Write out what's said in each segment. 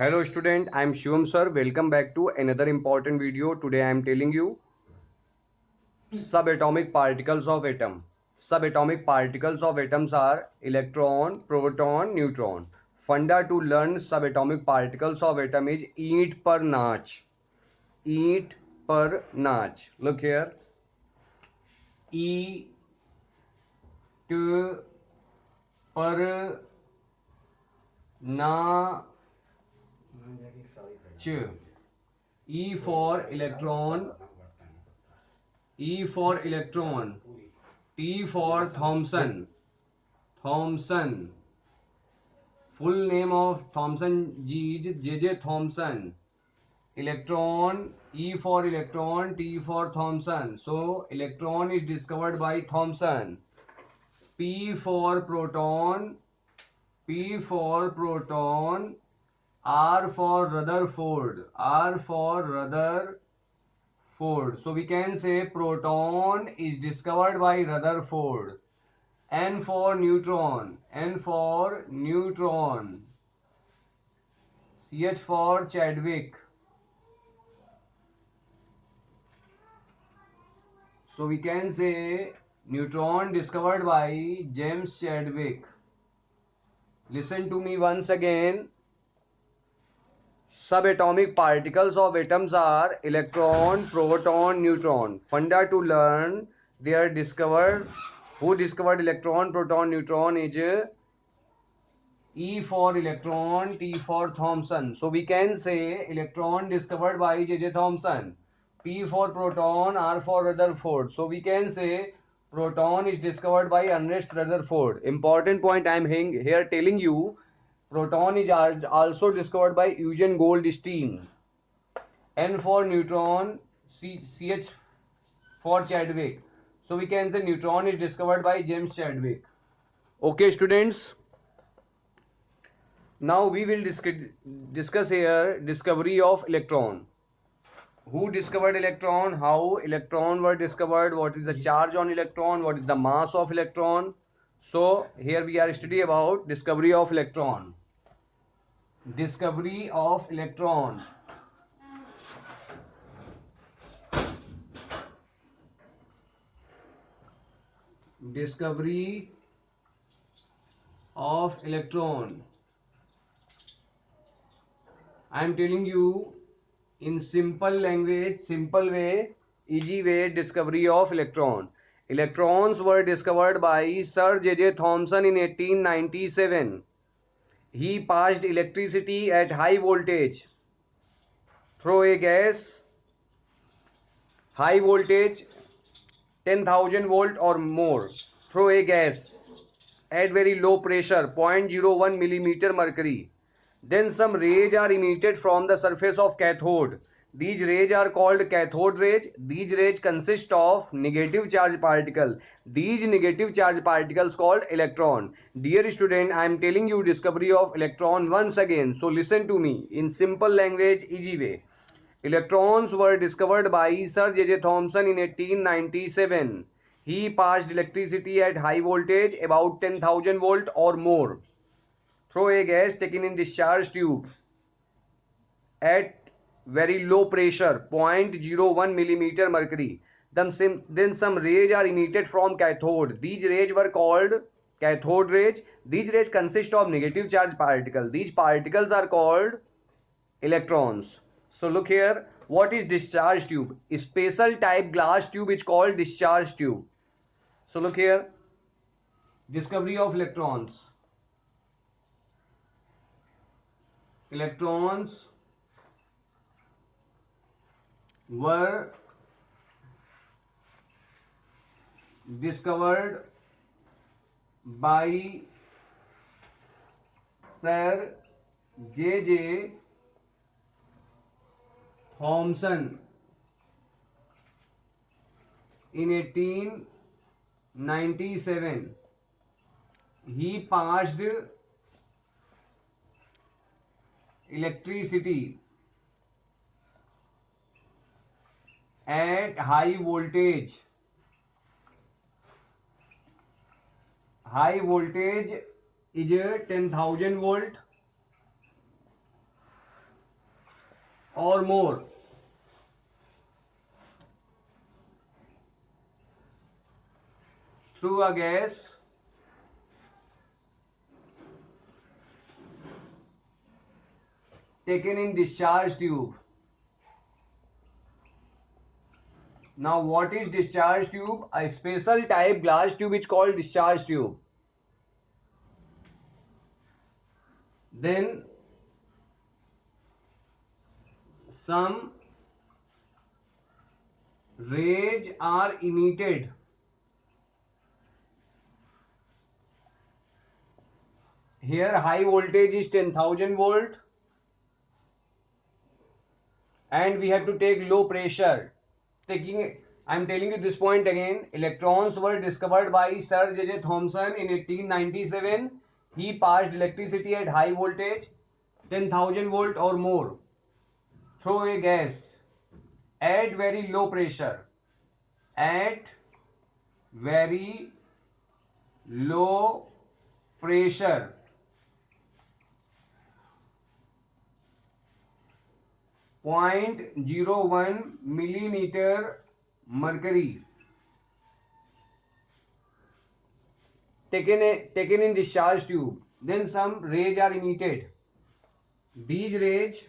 Hello student, I am Shivam sir. Welcome back to another important video. Today I am telling you subatomic particles of atom. Subatomic particles of atoms are electron, proton, neutron. Funda to learn subatomic particles of atom is eat per notch. Eat per notch. Look here. E t per na ch. E for electron. E for electron. T for Thomson. Thomson. Full name of Thomson G is J.J. Thomson. Electron. E for electron. T for Thomson. So electron is discovered by Thomson. P for proton. P for proton. R for Rutherford. R for Rutherford. So we can say proton is discovered by Rutherford. N for neutron. N for neutron. CH for Chadwick. So we can say neutron discovered by James Chadwick. Listen to me once again. Subatomic particles of atoms are electron, proton, neutron. Funda to learn they are discovered. Who discovered electron, proton, neutron is E for electron, T for Thomson. So we can say electron discovered by J.J. Thomson. P for proton, R for Rutherford. So we can say proton is discovered by Ernest Rutherford. Important point I am here telling you. Proton is also discovered by Eugen Goldstein. N for neutron, CH for Chadwick. So we can say neutron is discovered by James Chadwick. Okay, students. Now we will discuss here discovery of electron. Who discovered electron? How electron were discovered? What is the charge on electron? What is the mass of electron? So here we are studying about discovery of electron. Discovery of electron. Discovery of electron. I am telling you in simple language, simple way, easy way, discovery of electron. Electrons were discovered by Sir J.J. Thomson in 1897. He passed electricity at high voltage through a gas, high voltage 10,000 volt or more, through a gas at very low pressure 0.01 millimeter mercury. Then some rays are emitted from the surface of cathode. These rays are called cathode rays. These rays consist of negative charge particle. These negative charge particles called electron. Dear student, I am telling you discovery of electron once again. So listen to me in simple language, easy way. Electrons were discovered by Sir J.J. Thomson in 1897. He passed electricity at high voltage about 10,000 volt or more through a gas taken in discharge tube at very low pressure 0.01 millimeter mercury. Then some rays are emitted from cathode. These rays were called cathode rays. These rays consist of negative charge particles. These particles are called electrons. So look here, what is discharge tube? A special type glass tube is called discharge tube. So look here, discovery of electrons. Electrons were discovered by Sir J.J. Thomson in 1897. He passed electricity at high voltage. High voltage is 10,000 volt or more through a gas taken in discharge tube. Now what is discharge tube? A special type glass tube is called discharge tube. Then some rays are emitted here. High voltage is 10,000 volt and we have to take low pressure. I'm telling you this point again. Electrons were discovered by Sir J.J. Thomson in 1897. He passed electricity at high voltage 10,000 volt or more through a gas at very low pressure. At very low pressure. 0.01 millimeter mercury taken in discharge tube. Then some rays are emitted. These rays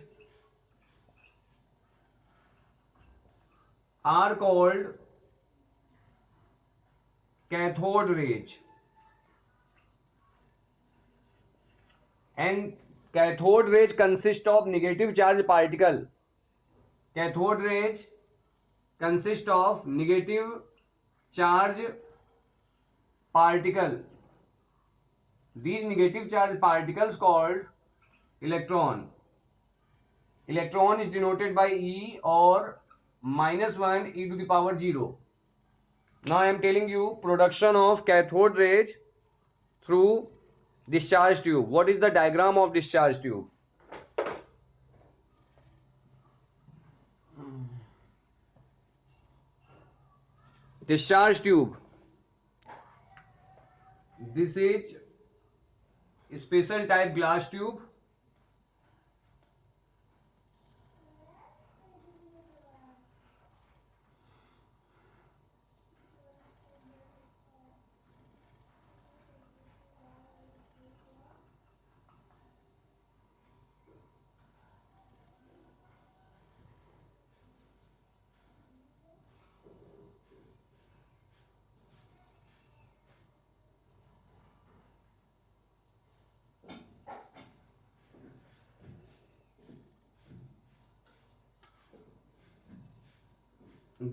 are called cathode rays, and cathode rays consist of negative charge particle. Cathode rays consist of negative charge particle. These negative charge particles called electron. Electron is denoted by E or -1 e to the power 0. Now I am telling you production of cathode rays through discharge tube. What is the diagram of discharge tube? Discharge tube. This is a special type glass tube.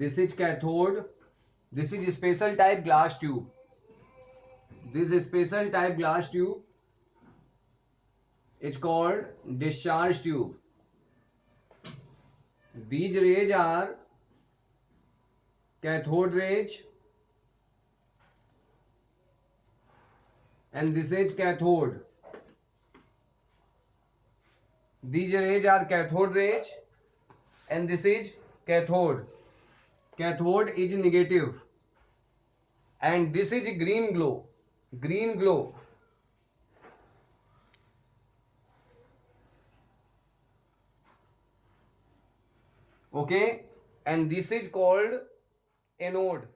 This is cathode. This is a special type glass tube. This is special type glass tube. It's called discharge tube. These rays are cathode rays, and this is cathode. These rays are cathode rays, and this is cathode. Cathode is negative, and this is green glow. Green glow. Okay, and this is called anode.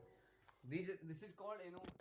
This is called anode.